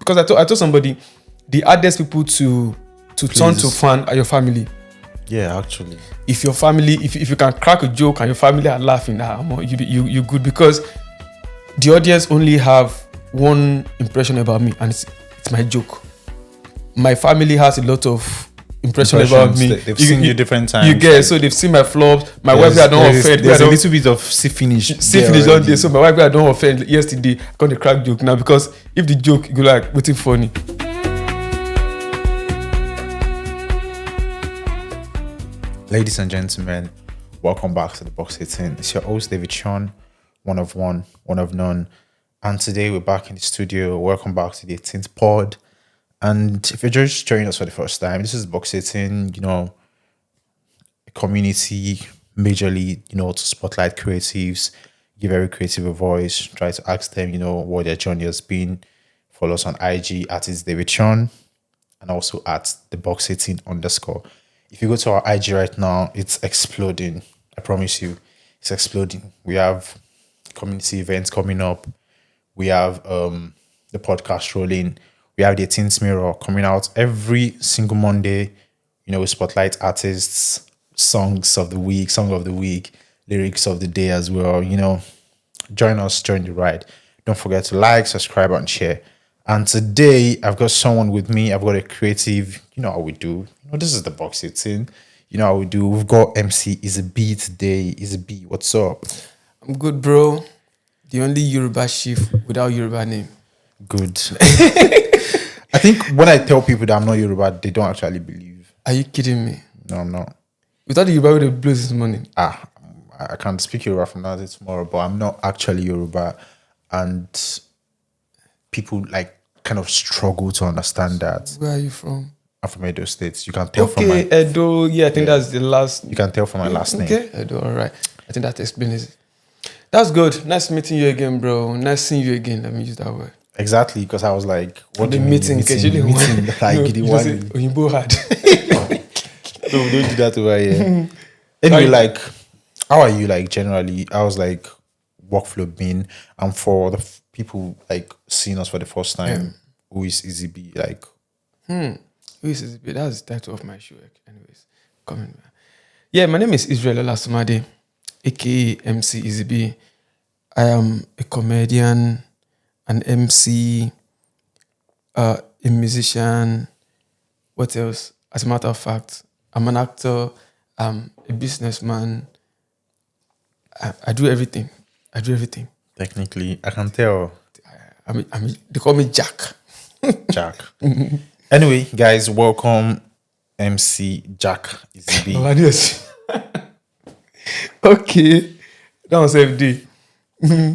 because I told somebody the hardest people to turn to fan are your family. Yeah, actually. If your family, if you can crack a joke and your family are laughing, you good, because the audience only have one impression about me, and it's my joke. My family has a lot of impressions about me. They've seen you different times. You get, so they've seen my flops. My wife, I don't offend. There's a little bit of see finish on there. So my wife, I don't offend. Yesterday, I got a crack joke now, because if the joke, you go like, what's funny? Ladies and gentlemen, welcome back to the Box18. It's your host, David Sean, one of one of none. And today we're back in the studio. Welcome back to the 18th pod. And if you're just joining us for the first time, this is Box18, a community majorly, to spotlight creatives, give every creative a voice, try to ask them, what their journey has been. Follow us on IG at It's David Sean and also at the Box18_. If you go to our IG right now, it's exploding. I promise you, it's exploding. We have community events coming up. We have the podcast rolling. We have the 18th Mirror coming out every single Monday. We spotlight artists, songs of the week, song of the week, lyrics of the day as well. Join us, join the ride. Don't forget to like, subscribe, and share. And today, I've got someone with me. I've got a creative. You know how we do. This is the Box18. You know how we do. We've got MC Izhybee today. Izhybee, what's up? I'm good, bro. The only Yoruba chief without Yoruba name. Good. I think when I tell people that I'm not Yoruba, they don't actually believe. Are you kidding me? No, I'm not. You thought the Yoruba would have blown this morning? I can't speak Yoruba from now to tomorrow, but I'm not actually Yoruba. And people kind of struggle to understand that. Where are you from? I'm from Edo State. You can tell from my... Edo. Yeah, I think that's the last... You can tell from my last name. Okay, Edo, all right. I think that explains it. That's good. Nice meeting you again, bro. Nice seeing you again. Let me use that word. Exactly, because I was like, what do you mean? Meeting. Oyinbo hard. No, we don't do that over here. Anyway, how are you, generally? How's, workflow been? And for the people, seeing us for the first time, who is Izhybee? Who is Izhybee? That's the title of my show. Anyways, coming back. Yeah, my name is Israel Olasumade, aka MC Izhybee. I am a comedian, an MC, a musician. What else? As a matter of fact, I'm an actor. I'm a businessman. I do everything. Technically, I can tell. They call me Jack. Jack. Anyway, guys, welcome MC Jack Izhybee. Okay. That was FD.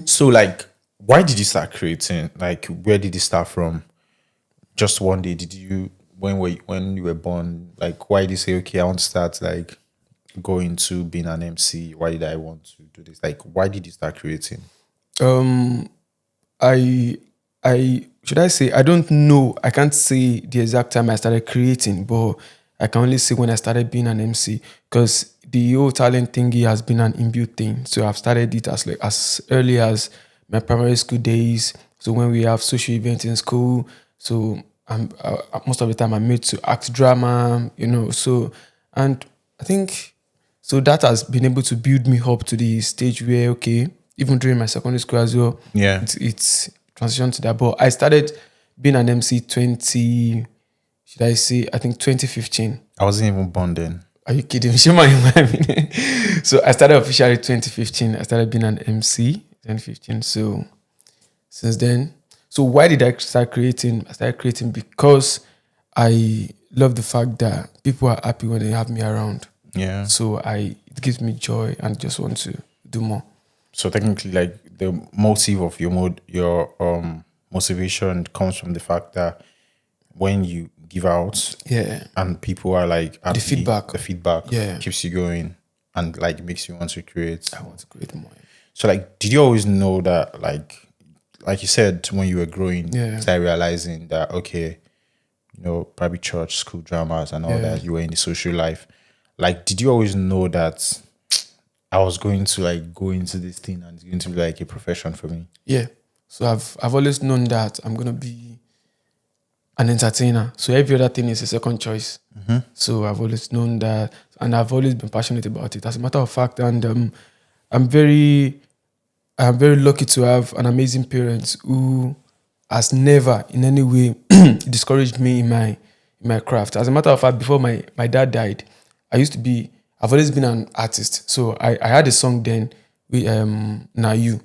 So, why did you start creating? Where did you start from? Just one day, did you, when you were born, why did you say, okay, I want to start, going to being an MC? Why did I want to do this? Why did you start creating? Should I say, I don't know. I can't say the exact time I started creating, but I can only say when I started being an MC, because the whole talent thingy has been an inbuilt thing. So I've started it as early as my primary school days. So when we have social events in school, so most of the time I'm made to act drama, So, and I think so that has been able to build me up to the stage where, okay, even during my secondary school as well, it's transitioned to that. But I started being an MC 2015. I wasn't even born then. Are you kidding me? So I started officially 2015. I started being an MC 2015. So since then, so why did I start creating? I started creating because I love the fact that people are happy when they have me around. Yeah. So it gives me joy and just want to do more. So technically, the motive of your motivation comes from the fact that when you give out, and people are happy, the feedback keeps you going and makes you want to create. I want to create more. So did you always know that like you said when you were growing, started realizing that okay, probably church, school dramas and all that, you were in the social life. Did you always know that I was going to go into this thing and it's going to be a profession for me? Yeah. So I've always known that I'm gonna be an entertainer. So every other thing is a second choice. So I've always known that, and I've always been passionate about it. As a matter of fact, and I'm very lucky to have an amazing parents who has never in any way discouraged me in my craft. As a matter of fact, before my dad died, I've always been an artist. So I had a song then with Now You.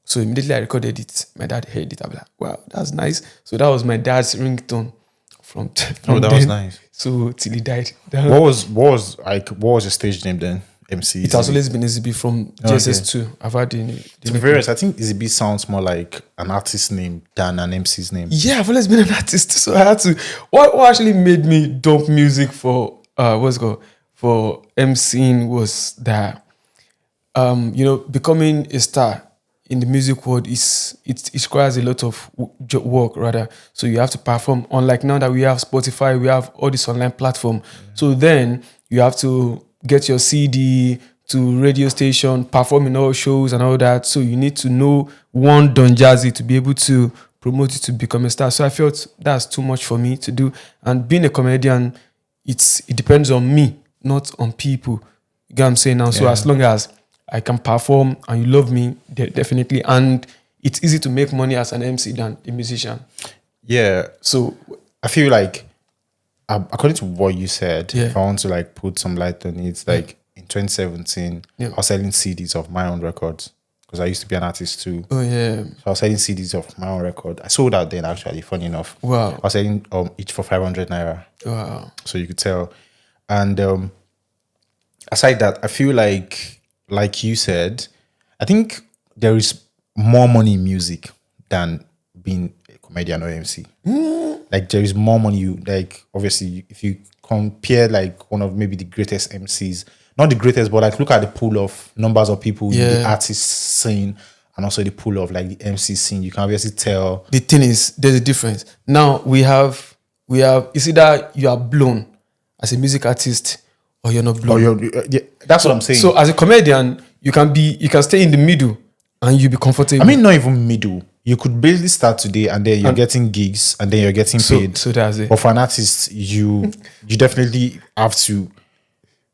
So immediately I recorded it. My dad heard it. I'm like, wow, that's nice. So that was my dad's ringtone from Oh, that then. was nice. So till he died. What was your stage name then? MC. It has always been Izhybee from JSS2. I've had the To be very honest, I think Izhybee sounds more like an artist name than an MC's name. Yeah, I've always been an artist, so I had to. What actually made me dump music for what's it called for MCing was that becoming a star in the music world it requires a lot of work rather. So you have to perform. Unlike now that we have Spotify, we have all this online platform. So then you have to get your CD to radio station, perform in all shows and all that. So you need to know one Don Jazzy to be able to promote it to become a star. So I felt that's too much for me to do. And being a comedian, it depends on me, not on people. You get what I'm saying now? So as long as I can perform and you love me, definitely. And it's easy to make money as an MC than a musician. Yeah. So I feel like, according to what you said, Yeah. if I want to like put some light on it, like in 2017, I was selling CDs of my own records because I used to be an artist too. oh yeah. So I was selling CDs of my own record. I sold out then actually, funny enough. Wow. I was selling each for 500 naira. Wow. So you could tell. And aside that, I feel like you said, I think there is more money in music than being a comedian or MC. Like there is more money. Obviously, if you compare like one of maybe the greatest MCs, not the greatest, but like look at the pool of numbers of people in the artist scene and also the pool of like the MC scene, you can obviously tell. The thing is, there's a difference. Now we have it's either you are blown as a music artist or you're not blown. That's what I'm saying. So as a comedian, you can stay in the middle and you be comfortable. I mean, not even middle. You could basically start today and then you're getting gigs and then you're getting paid. So that's it. But for an artist, you definitely have to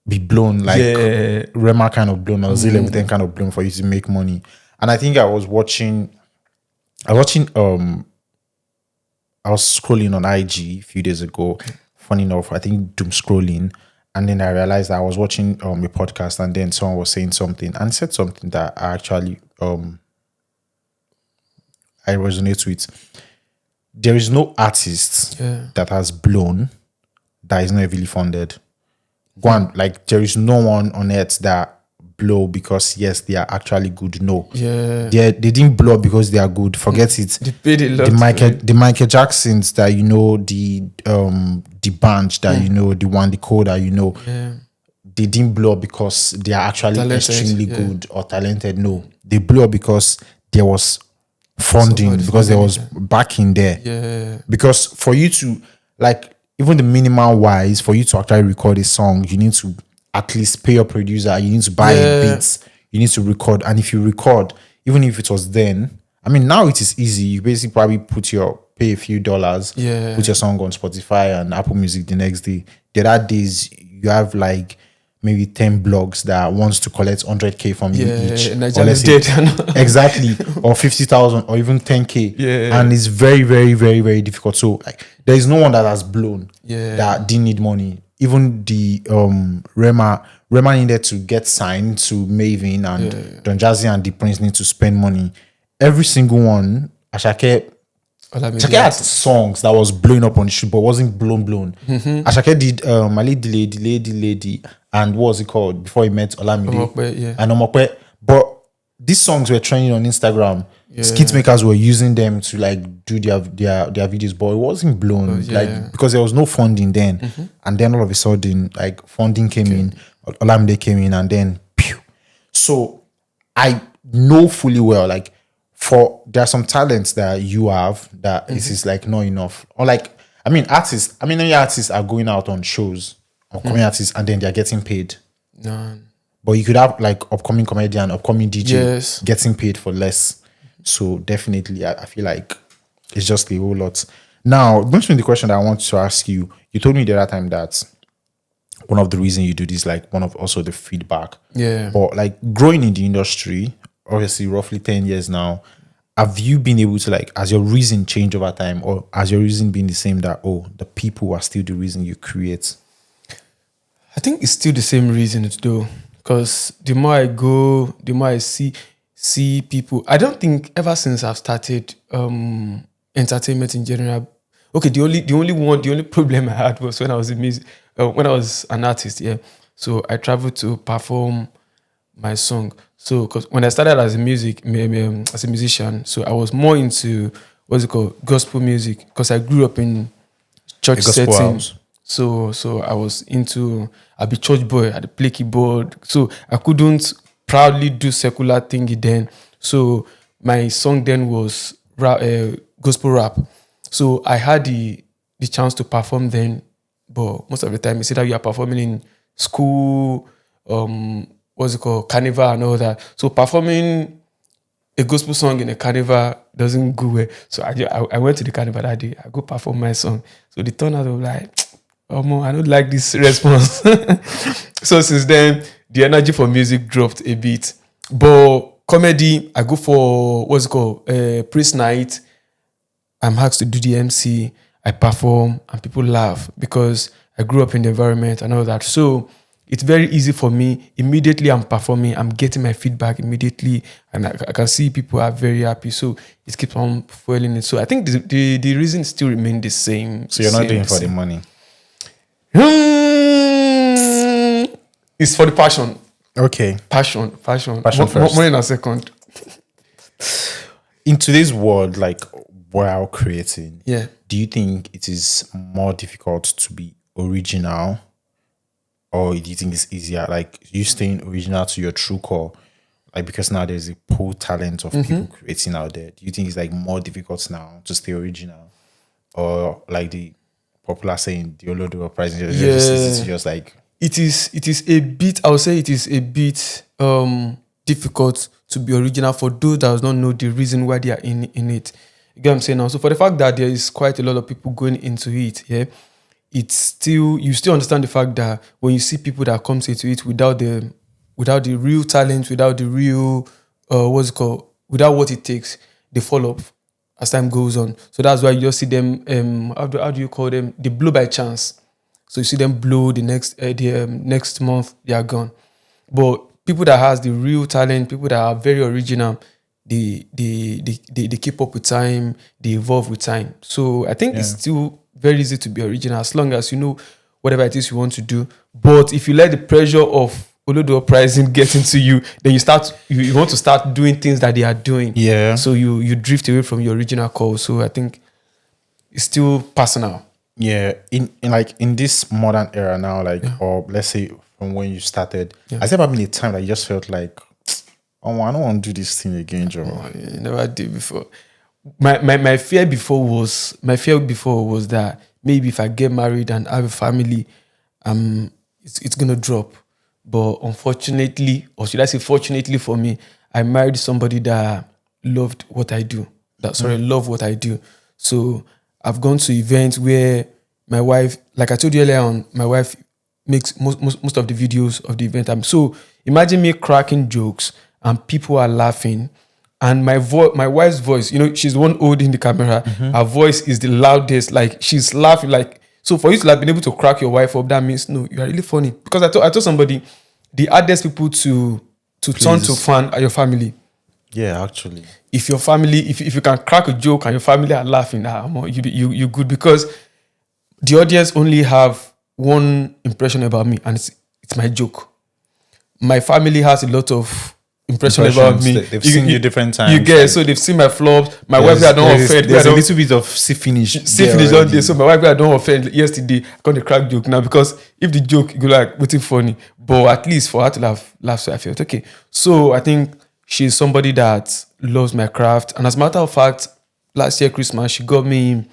be blown, like Rema kind of blown or Zile with kind of blown for you to make money. And I think I was scrolling on IG a few days ago. Funny enough, I think doom scrolling. And then I realized that I was watching a podcast and then someone was saying something and said something that I actually I resonate with. There is no artist that has blown that is not heavily funded. Like there is no one on earth that blow because yes, they are actually good. No. Yeah. They didn't blow because they are good. Forget it. They paid a lot. The Michael Jacksons that you know, the Bunch that you know, the Code that you know. Yeah. They didn't blow because they are actually Talented, extremely good or talented. No. They blew because there was funding, because there was backing there. Yeah. Because for you to, like, even the minimal wise, for you to actually record a song, you need to at least pay your producer, you need to buy beats, you need to record. And if you record, even if it was then, I mean, now it is easy. You basically probably pay a few dollars, put your song on Spotify and Apple Music the next day. There are days you have like maybe 10 blogs that wants to collect 100K from you each. And exactly. Or 50,000 or even 10K. Yeah. And it's very, very, very, very difficult. So like there is no one that has blown that didn't need money. Even the Rema needed to get signed to Maven and Don Jazzy and the Prince need to spend money. Every single one, Ashake had songs that was blowing up on the street but wasn't blown. Ashake did Mali Delay, and what was it called before he met Olamide and Omokwe. But these songs were trending on Instagram. Skit makers were using them to like do their videos, but it wasn't blown like because there was no funding then. And then all of a sudden, like funding came in, Olamide came in, and then pew. So I know fully well, like there are some talents that you have that it is like not enough. Or like many artists are going out on shows, upcoming artists, and then they're getting paid. None. But you could have like upcoming comedian, upcoming DJ getting paid for less. So definitely, I feel like it's just a whole lot. Now, brings me to the question that I want to ask you. You told me the other time that one of the reasons you do this, like one of also the feedback. Yeah. But like growing in the industry, obviously roughly 10 years now, have you been able to like, has your reason changed over time, or has your reason been the same that, oh, the people are still the reason you create? I think it's still the same reason though, because the more I go, the more I see people. I don't think ever since I've started entertainment in general. Okay, the only problem I had was when I was in music, when I was an artist. Yeah, so I traveled to perform my song. So, because when I started as as a musician, so I was more into what's it called, gospel music, because I grew up in church A gospel setting. house. So I was into, I'd be church boy, I'd play keyboard. So I couldn't proudly do secular thingy then. So my song then was gospel rap. So I had the chance to perform then, but most of the time it's either you are performing in school, what's it called, carnival and all that. So performing a gospel song in a carnival doesn't go well. So I went to the carnival that day. I go perform my song. So the turnout was like, oh, I don't like this response. So since then, the energy for music dropped a bit. But comedy, I go for what's it called, praise night. I'm asked to do the MC. I perform and people laugh because I grew up in the environment and all that. So it's very easy for me. Immediately I'm performing, I'm getting my feedback immediately, and I can see people are very happy. So it keeps on fueling it. So I think the reason still remain the same. So you're not doing it for the money. It's for the passion. Okay. Passion First. More in a second. In today's world, like while creating, Yeah. do you think it is more difficult to be original, or do you think it's easier, like you staying original to your true core? Like, because now there's a pool talent of people creating out there. Do you think it's like more difficult now to stay original, or like the popular saying, the Olodo uprising? It's just like It is a bit, I would say it is a bit difficult to be original for those that does not know the reason why they are in it. You get what I'm saying now? So for the fact that there is quite a lot of people going into it, yeah, it's still, you still understand the fact that when you see people that comes into it without the real talent, without the real what's it called, without what it takes, they fall off as time goes on. So that's why you just see them how do you call them? They blow by chance. So you see them blow the next month, they are gone. But people that has the real talent, people that are very original, they keep up with time, they evolve with time. So I think it's still very easy to be original as long as you know whatever it is you want to do. But if you let the pressure of Olodo pricing get into you, then you want to start doing things that they are doing. Yeah. So you drift away from your original cause. So I think it's still personal. Yeah, in this modern era now, like, or let's say from when you started, has there ever been a time that you just felt like, oh, I don't want to do this thing again, Joe? Oh, I never did before. My fear before was that maybe if I get married and have a family, it's gonna drop. But unfortunately, or should I say fortunately for me, I married somebody that loved what I do. Love what I do. So I've gone to events where my wife, like I told you earlier on, my wife makes most of the videos of the event. So imagine me cracking jokes and people are laughing. And my wife's voice, she's the one holding the camera. Her voice is the loudest. Like she's laughing. Like, so for you to have been able to crack your wife up, that means no, you are really funny. Because I told somebody, the hardest people to turn to fan are your family. Yeah, actually. If your family, if you can crack a joke and your family are laughing, you good, because the audience only have one impression about me, and it's my joke. My family has a lot of impressions about me. They've seen you different times. You get, so they've seen my flops. My wife, I don't offend. There's a little bit of see finish on there. So my wife, I don't offend. Yesterday, I got a crack joke now, because if the joke, you go like, what's funny? But at least for her to laugh, so I felt okay. So I think she's somebody that loves my craft. And as a matter of fact, last year Christmas, she got me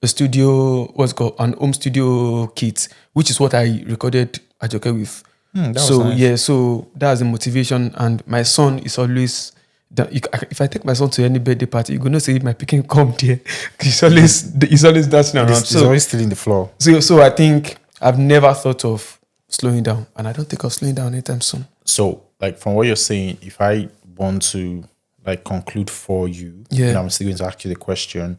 a studio, what's it called, an home studio kit, which is what I recorded Ajoke with. That was nice. Yeah, so that's the motivation. And my son is always if I take my son to any birthday party, you're gonna say my picking come there. He's always dancing around. He's always still in the floor. So I think I've never thought of slowing down, and I don't think of slowing down anytime soon. So, like from what you're saying, if I want to like conclude for you, Yeah. and I'm still going to ask you the question,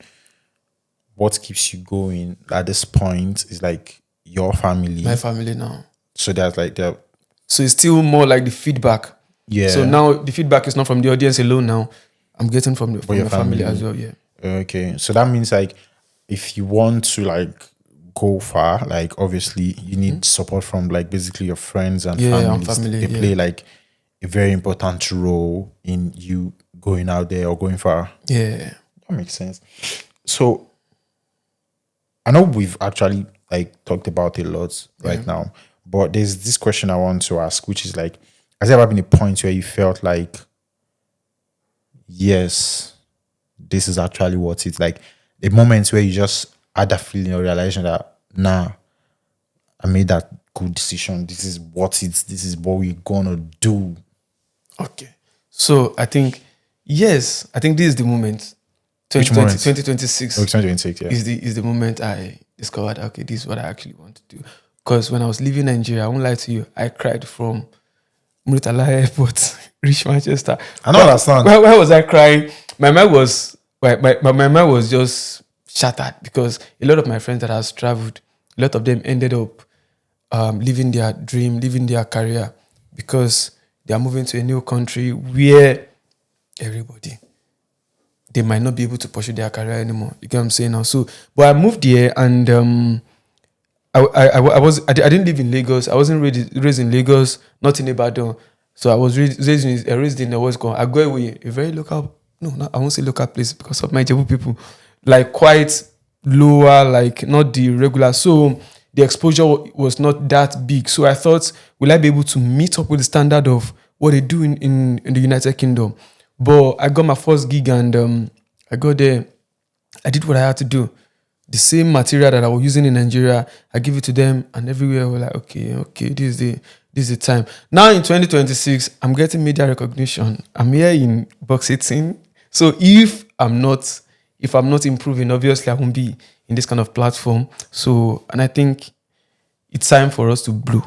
what keeps you going at this point is like your family. My family now. So that's like the So it's still more like the feedback. yeah. So now the feedback is not from the audience alone. Now I'm getting from the your family family. as well. Yeah. Okay. So that means like if you want to like go far, like obviously you need support from like basically your friends and families. family, They play like a very important role in you going out there or going far. Yeah. That makes sense. So I know we've actually like talked about it a lot right now, but there's this question I want to ask, which is like, has there ever been a point where you felt like, yes, this is actually what it's like, a moment where you just had that feeling or realization that, nah, I made that good decision. This is what we're gonna do. Okay. So I think yes, I think this is the moment. Which moment? 2026 Oh, 2026, yeah. is the moment I discovered, okay, this is what I actually want to do. Because when I was leaving Nigeria, I won't lie to you, I cried from Muritala Airport, reach Manchester. I don't understand. Why was I crying? My mind was my mind was just shattered because a lot of my friends that has traveled, a lot of them ended up living their dream, living their career because they are moving to a new country where everybody, they might not be able to pursue their career anymore. You get what I'm saying now? So, but I moved here and I didn't live in Lagos. I wasn't raised in Lagos, not in Ibadan. So I was raised in what's called Agwewe, a very local, I won't say local place because of my Jebu people, like quite lower, like not the regular. So the exposure was not that big. So I thought, will I be able to meet up with the standard of what they do in the United Kingdom? But I got my first gig and I got there. I did what I had to do. The same material that I was using in Nigeria, I give it to them, and everywhere we're like, okay, this is the time. Now in 2026, I'm getting media recognition. I'm here in Box18. So if I'm not improving, obviously I won't be in this kind of platform. So, and I think it's time for us to blow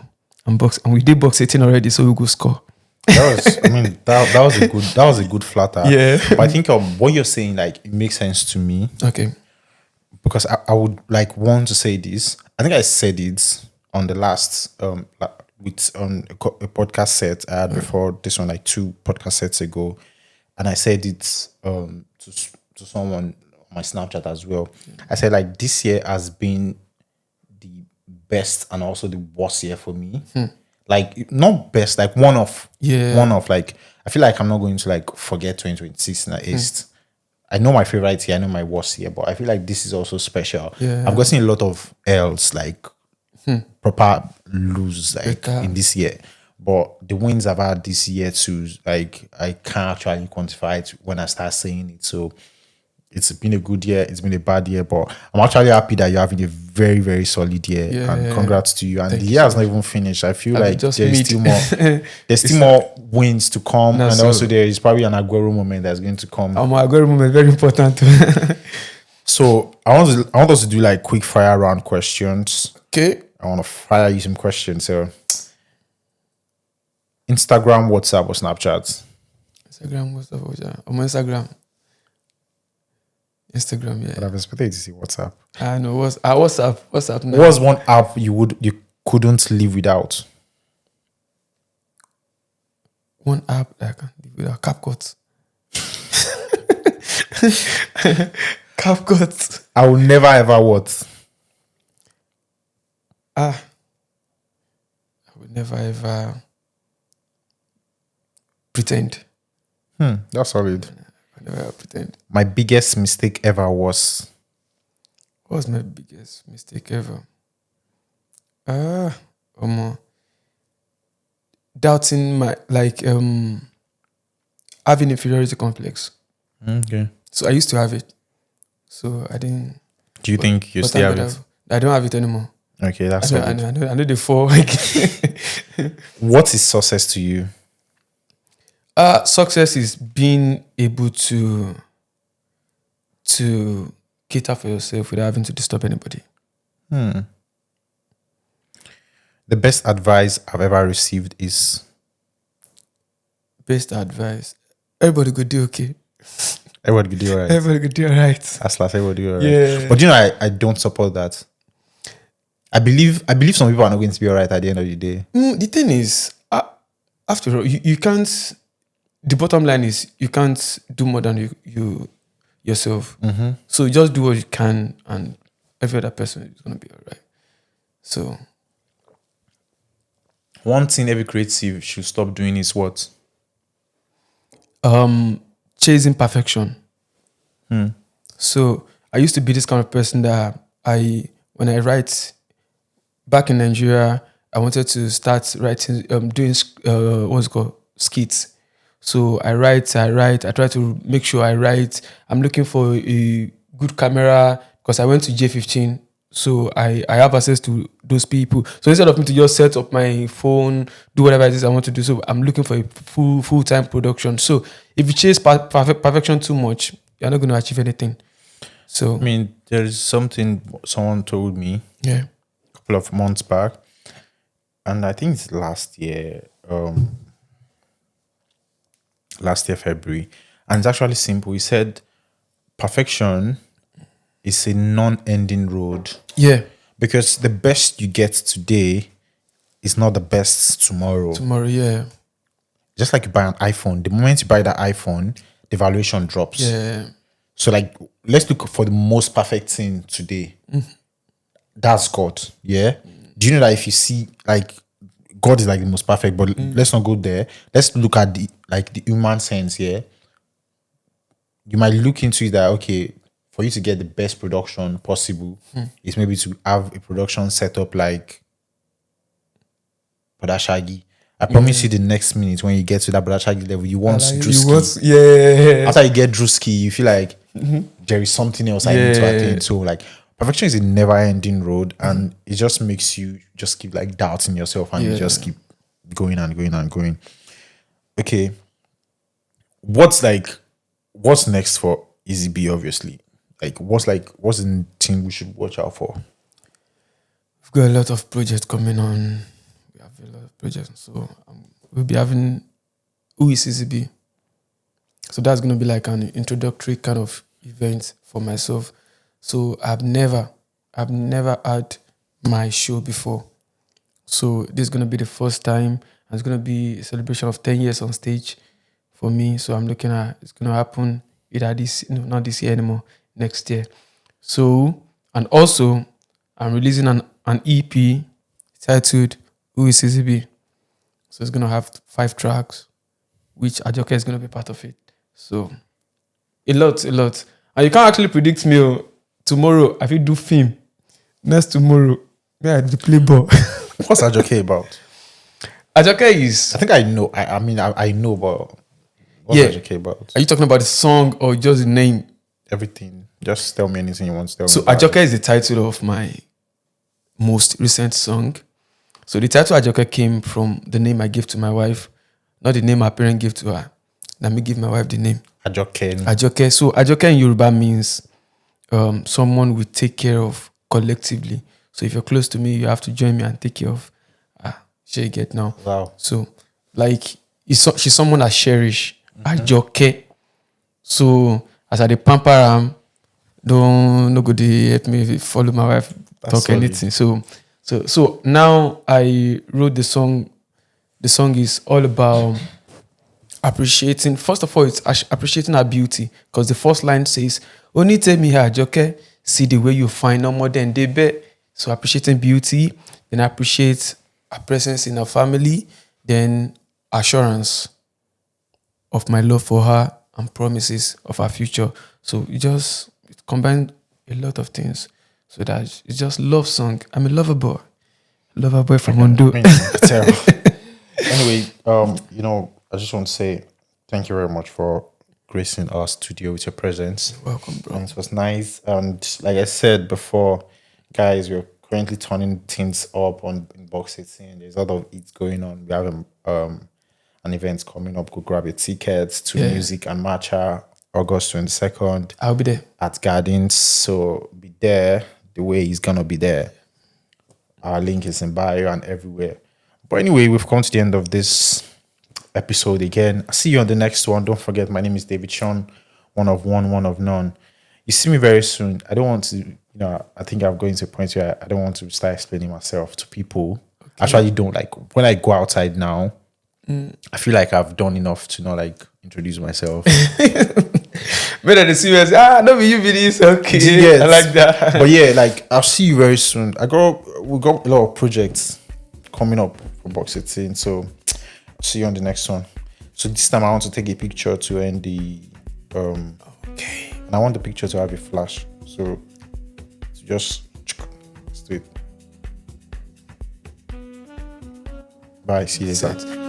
and we did Box18 already, so we'll go score. That was a good flatter. Yeah. But I think what you're saying, like, it makes sense to me. Okay. Because I would like want to say this. I think I said it on the last with a podcast set I had before this one, like 2 podcast sets ago, and I said it to someone on my Snapchat as well. I said like this year has been the best and also the worst year for me. Like not best, like one of like I feel like I'm not going to like forget 2026 in the East. I know my favorite year, I know my worst year, but I feel like this is also special. Yeah. I've gotten a lot of L's, like proper lose, like in this year. But the wins I've had this year too, like I can't actually quantify it when I start saying it. So it's been a good year, it's been a bad year, but I'm actually happy that you're having a very, very solid year. Yeah, and congrats to you. And Thank the you year so has not even finished. I feel like just there's meet. still more there's still more wins to come. And So- also there is probably an Aguero moment that's going to come. I got a moment, very important. So I want us to do like quick fire round questions. Okay. I want to fire you some questions. So Instagram, WhatsApp, or Snapchat? Instagram, what's up? I'm on Instagram. Instagram, yeah. But I've expected to see WhatsApp. I know. WhatsApp now. What was one app you couldn't live without? One app that I can live without? CapCut. CapCut. I will never ever what? I would never ever pretend. That's solid. I would never ever pretend. My biggest mistake ever was What was my biggest mistake ever? Doubting my having inferiority complex. okay. So I used to have it. So I didn't. Do you think you but still thank have God it? I don't have it anymore. Okay, that's I solid. know the 4. What is success to you? Success is being able to cater for yourself without having to disturb anybody. The best advice I've ever received is Best advice. Everybody could do okay. everybody could do all right. Everybody could do alright. That's last everybody do all right. Yeah. But I don't support that. I believe some people are not going to be all right at the end of the day. The thing is, after all, you can't. The bottom line is you can't do more than you yourself. So just do what you can, and every other person is gonna be alright. So One thing every creative should stop doing is what? chasing perfection. So I used to be this kind of person that when I write back in Nigeria, I wanted to start writing, doing what's it called, skits. So I try to make sure I write. I'm looking for a good camera because I went to J15. So I have access to those people. So instead of me to just set up my phone, do whatever it is I want to do, so I'm looking for a full-time production. So if you chase perfection too much, you're not going to achieve anything. So I mean, there's something someone told me yeah, a couple of months back, and I think it's last year February, and it's actually simple. He said perfection is a non-ending road. yeah, Because the best you get today is not the best tomorrow. tomorrow, yeah, Just like you buy an iPhone, the moment you buy that iPhone, the valuation drops. yeah, So like, let's look for the most perfect thing today. That's God. Yeah. Do you know that if you see like God is like the most perfect, but let's not go there. Let's look at the human sense. Yeah. You might look into it that okay, for you to get the best production possible, is maybe to have a production setup like Brother Shaggy. I promise you the next minute when you get to that Brother Shaggy level, you want Drewski. yeah, After you get Drewski, you feel like there is something else I need to attain. So like perfection is a never ending road, and it just makes you just keep like doubting yourself, and you just keep going and going and going. Okay. What's next for Izhybee, obviously? What's the thing we should watch out for? we've got a lot of projects coming on. We have a lot of projects, so we'll be having Who is Izhybee? So that's going to be like an introductory kind of event for myself. So I've never had my show before. So this is going to be the first time, and it's going to be a celebration of 10 years on stage for me. So I'm looking at it's going to happen either not this year anymore, next year. So, and also I'm releasing an EP titled Who is Izhybee? So it's going to have 5 tracks, which Ajoke is going to be part of it. So a lot. And you can't actually predict me. Tomorrow, I will do film. Next tomorrow, I do play ball. What's Ajoke about? Ajoke is... I think I know. I know, but what's Ajoke about? Are you talking about the song or just the name? Everything. Just tell me anything you want to tell me. So Ajoke is the title of my most recent song. So the title Ajoke came from the name I gave to my wife, not the name my parent gave to her. Let me give my wife the name. Ajoke. So Ajoke in Yoruba means someone we take care of collectively. So if you're close to me, you have to join me and take care of. She get now. Wow. So like she's someone I cherish. Ajoke. So as I dey pamper am, no go dey help me follow my wife talk anything. So now I wrote the song. The song is all about appreciating. First of all, it's appreciating her beauty, because the first line says, "Only tell me her Ajoke, see the way you find no more than they bet." So appreciating beauty, then appreciate her presence in her family, then assurance of my love for her and promises of our future. So it combined a lot of things. So that it's just love song. I'm a lover boy from Ondo. Anyway, I just want to say thank you very much for gracing our studio with your presence. You're welcome, bro. And it was nice. And like I said before, guys, we're currently turning things up in Box18. There's a lot of it going on. We have an event coming up. Go grab your tickets to Yeah. Music and Matcha, August 22nd I'll be there. at Gardens. So be there the way he's gonna be there. Our link is in bio and everywhere. But anyway, we've come to the end of this episode again. I'll see you on the next one. Don't forget, my name is David Sean, one of one, one of none. You see me very soon. I don't want to, I think I'm going to a point where I don't want to start explaining myself to people. I actually don't like when I go outside now. I feel like I've done enough to not like introduce myself. Better to see us. No, you be this. Okay. Yes. I like that. But yeah, like I'll see you very soon. We got a lot of projects coming up for Box18. So see you on the next one. So this time I want to take a picture to end the Okay. and I want the picture to have a flash. So just let's do it. Bye. See you later. Set.